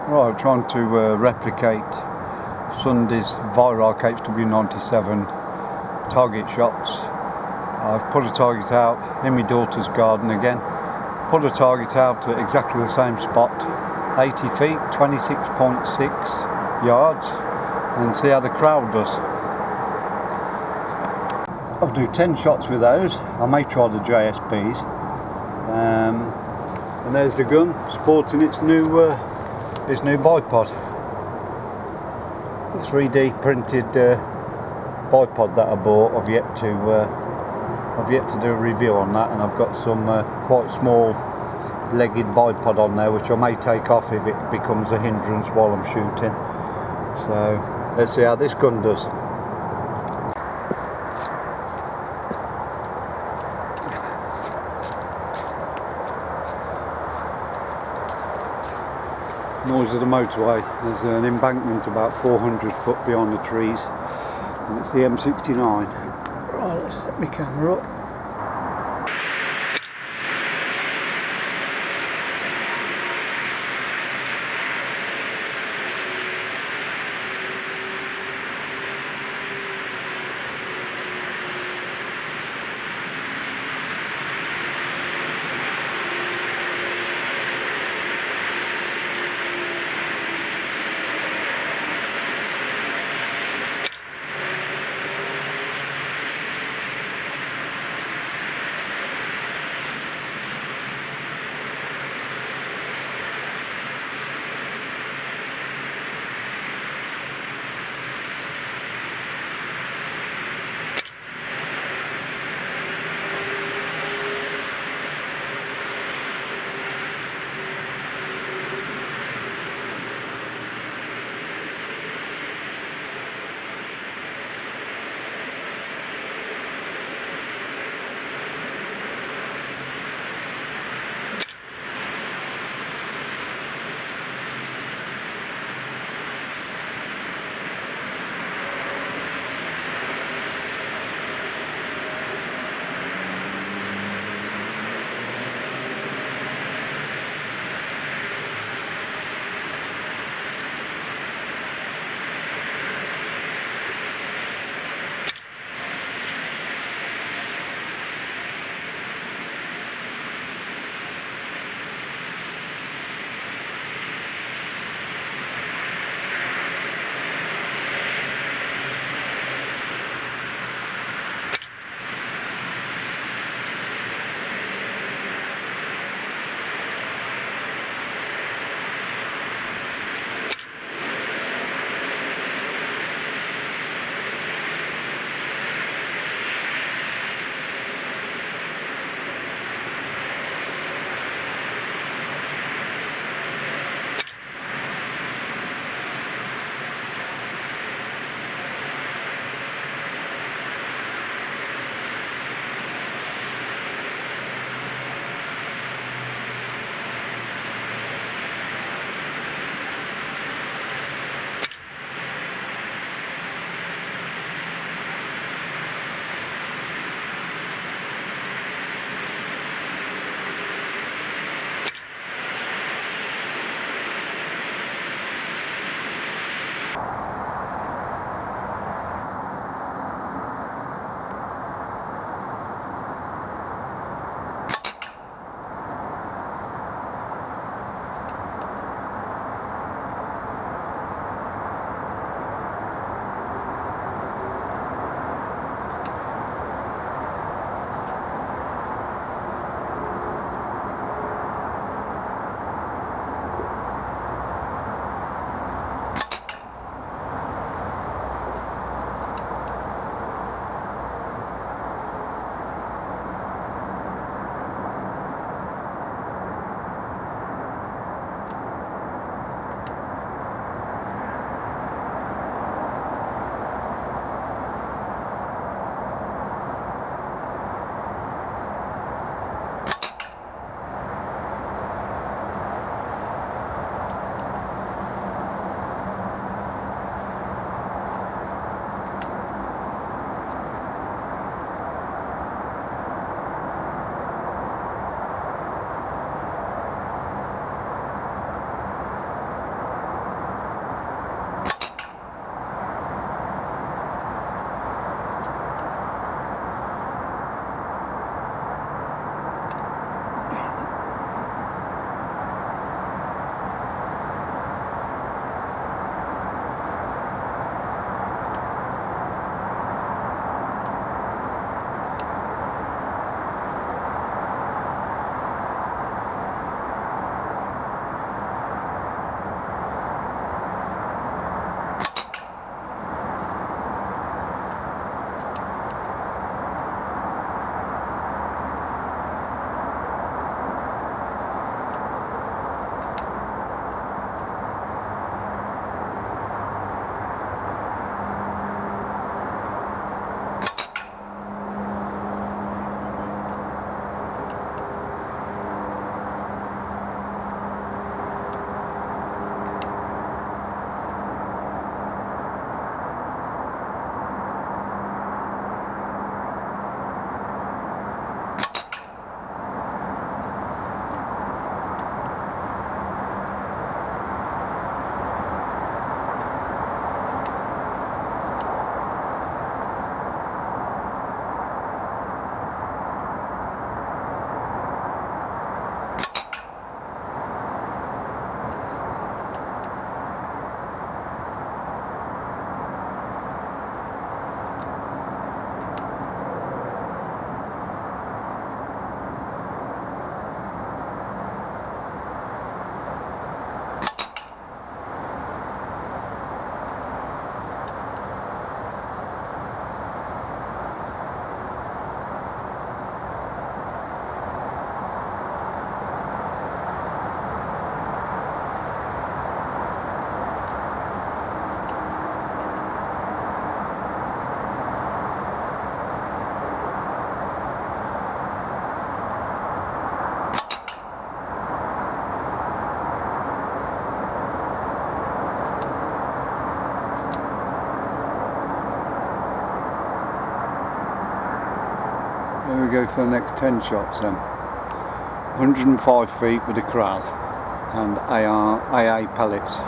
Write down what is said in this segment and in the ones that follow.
Right, trying to replicate Sunday's viral HW97 target shots. I've put a target out in my daughter's garden again. Put a target out at exactly the same spot, 80 feet, 26.6 yards, and see how the crowd does. I'll do 10 shots with those. I may try the JSPs. And there's the gun sporting its new bipod, 3D printed bipod that I bought. I've yet to do a review on that, and I've got some quite small legged bipod on there which I may take off if it becomes a hindrance while I'm shooting. So let's see how this gun does. Noise of the motorway. There's an embankment about 400 foot beyond the trees, and it's the M69. Right, let's set my camera up. go for the next 10 shots then. 105 feet with a Kral and AA pellets.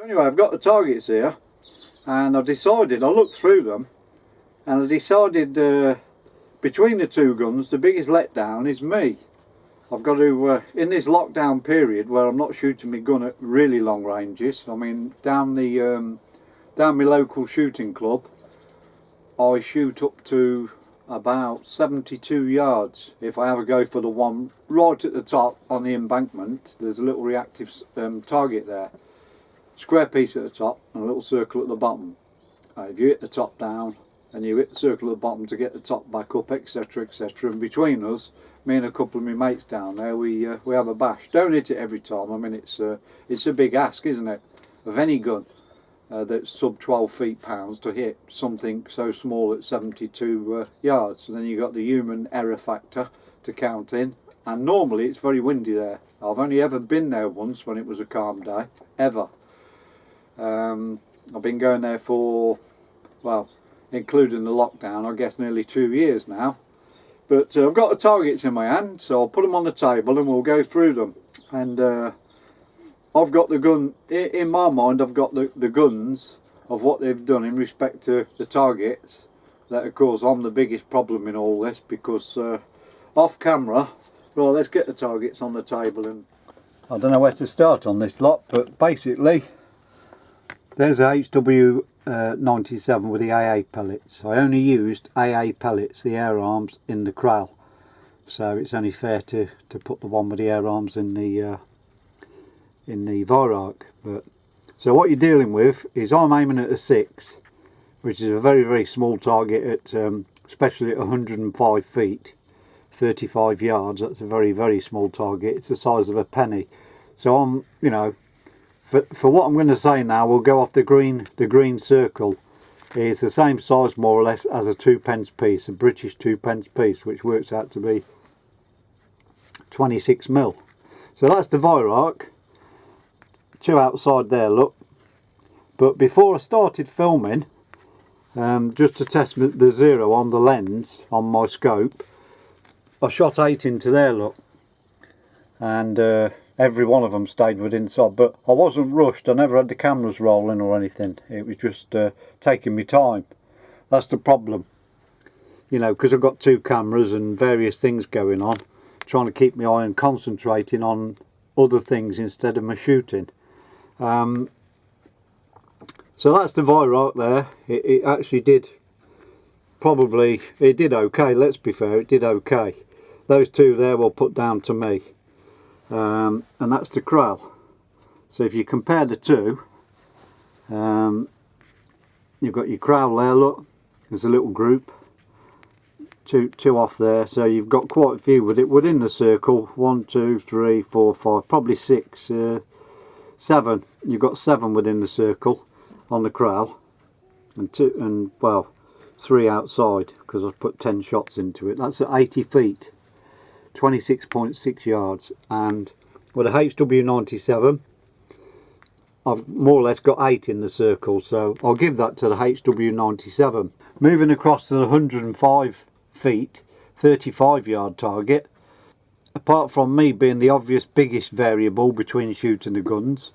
Anyway, I've got the targets here and I've decided, I looked through them and I decided between the two guns the biggest letdown is me. I've got to, in this lockdown period where I'm not shooting my gun at really long ranges, I mean down my local shooting club I shoot up to about 72 yards. If I ever go for the one right at the top on the embankment, there's a little reactive target there. Square piece at the top and a little circle at the bottom. If you hit the top down and you hit the circle at the bottom to get the top back up, etc, etc, and between us, me and a couple of my mates down there, we have a bash. Don't hit it every time. I mean it's a big ask, isn't it, of any gun. that's sub 12 feet-pounds to hit something so small at 72 yards. And then you've got the human error factor to count in, and normally it's very windy there. I've only ever been there once when it was a calm day, ever. I've been going there for, well, including the lockdown, I guess nearly 2 years now. But I've got the targets in my hand, so I'll put them on the table and we'll go through them. And I've got the gun, in my mind I've got the guns of what they've done in respect to the targets. That of course I'm the biggest problem in all this, because off camera, well, let's get the targets on the table. And I don't know where to start on this lot, but basically there's a HW97 with the AA pellets. I only used AA pellets, the air arms, in the Krell, so it's only fair to put the one with the air arms in the Virark. But so what you're dealing with is, I'm aiming at a 6, which is a very, very small target at especially at 105 feet, 35 yards. That's a very, very small target. It's the size of a penny. So I'm, you know, for what I'm going to say now, we'll go off the green circle. Is the same size more or less as a 2p piece, a British 2p piece, which works out to be 26mm. So that's the Virark. 2 outside there, look. But before I started filming, just to test the zero on the lens on my scope, I shot 8 into there, look, and every one of them stayed within sight. But I wasn't rushed, I never had the cameras rolling or anything. It was just taking me time. That's the problem, you know, because I've got 2 cameras and various things going on, trying to keep my eye and concentrating on other things instead of my shooting. So that's the Virark there. It actually did, probably, it did okay, let's be fair, it did okay. Those 2 there we'll put down to me. And that's the Krell. So if you compare the 2, you've got your Krell there, look, there's a little group, two off there, so you've got quite a few with it within the circle. 1, 2, 3, 4, 5, probably 6, 7. You've got 7 within the circle on the Krell, and well, 3 outside, because I've put 10 shots into it. That's at 80 feet, 26.6 yards. And with a HW97, I've more or less got 8 in the circle, so I'll give that to the HW97. Moving across to the 105 feet, 35 yard target, apart from me being the obvious biggest variable between shooting the guns,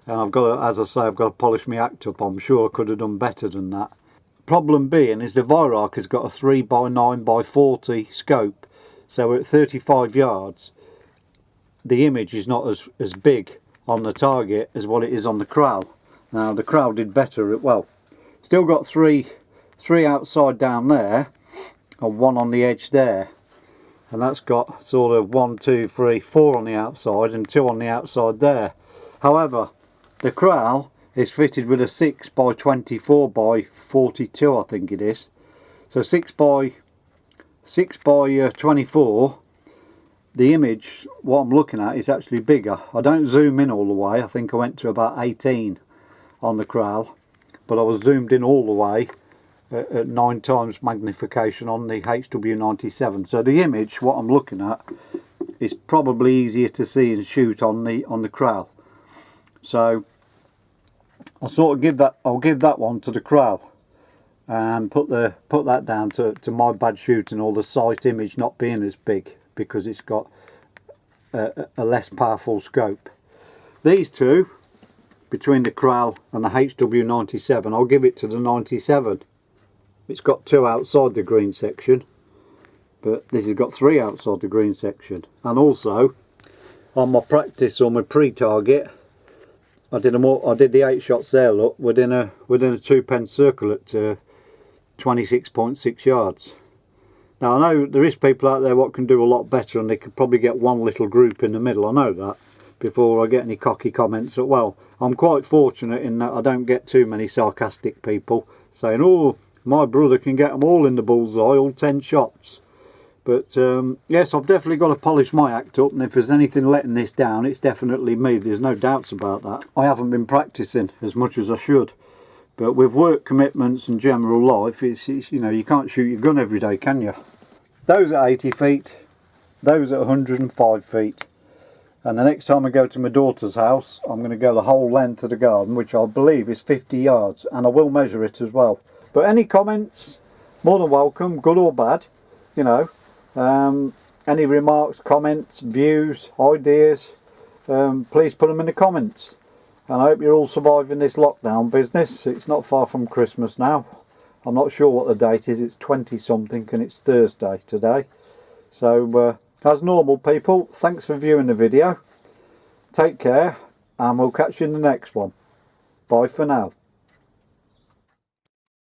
and I've got to, as I say, I've got to polish my act up. I'm sure I could have done better than that. Problem being is the Virark has got a 3x9x40 scope, so at 35 yards the image is not as big on the target as what it is on the Krell. Now the Krell did better, well, still got three outside down there and 1 on the edge there, and that's got sort of 1, 2, 3, 4 on the outside and 2 on the outside there. However, the Krell is fitted with a 6x24x42, I think it is. So 6x24, the image, what I'm looking at, is actually bigger. I don't zoom in all the way. I think I went to about 18 on the Krell, but I was zoomed in all the way at 9 times magnification on the HW97. So the image, what I'm looking at, is probably easier to see and shoot on the Krell. So I'll sort of give that one to the Krell, and put that down to my bad shooting, or the sight image not being as big, because it's got a less powerful scope. These 2, between the Krell and the HW97, I'll give it to the 97. It's got 2 outside the green section, but this has got 3 outside the green section. And also on my practice or my pre-target, I did the 8 shots there, look, within a 2p circle at 26.6 yards. Now I know there is people out there what can do a lot better, and they could probably get 1 little group in the middle. I know that, before I get any cocky comments. Well, I'm quite fortunate in that I don't get too many sarcastic people saying, oh, my brother can get them all in the bullseye, all 10 shots. But yes, I've definitely got to polish my act up, and if there's anything letting this down, it's definitely me. There's no doubts about that. I haven't been practicing as much as I should. But with work commitments and general life, it's you know, you can't shoot your gun every day, can you? Those at 80 feet, those at 105 feet. And the next time I go to my daughter's house, I'm going to go the whole length of the garden, which I believe is 50 yards, and I will measure it as well. But any comments, more than welcome, good or bad, you know. Any remarks, comments, views, ideas, please put them in the comments. And I hope you're all surviving this lockdown business. It's not far from Christmas now. I'm not sure what the date is. It's 20 something and it's Thursday today. So as normal, people, thanks for viewing the video. Take care and we'll catch you in the next one. Bye for now.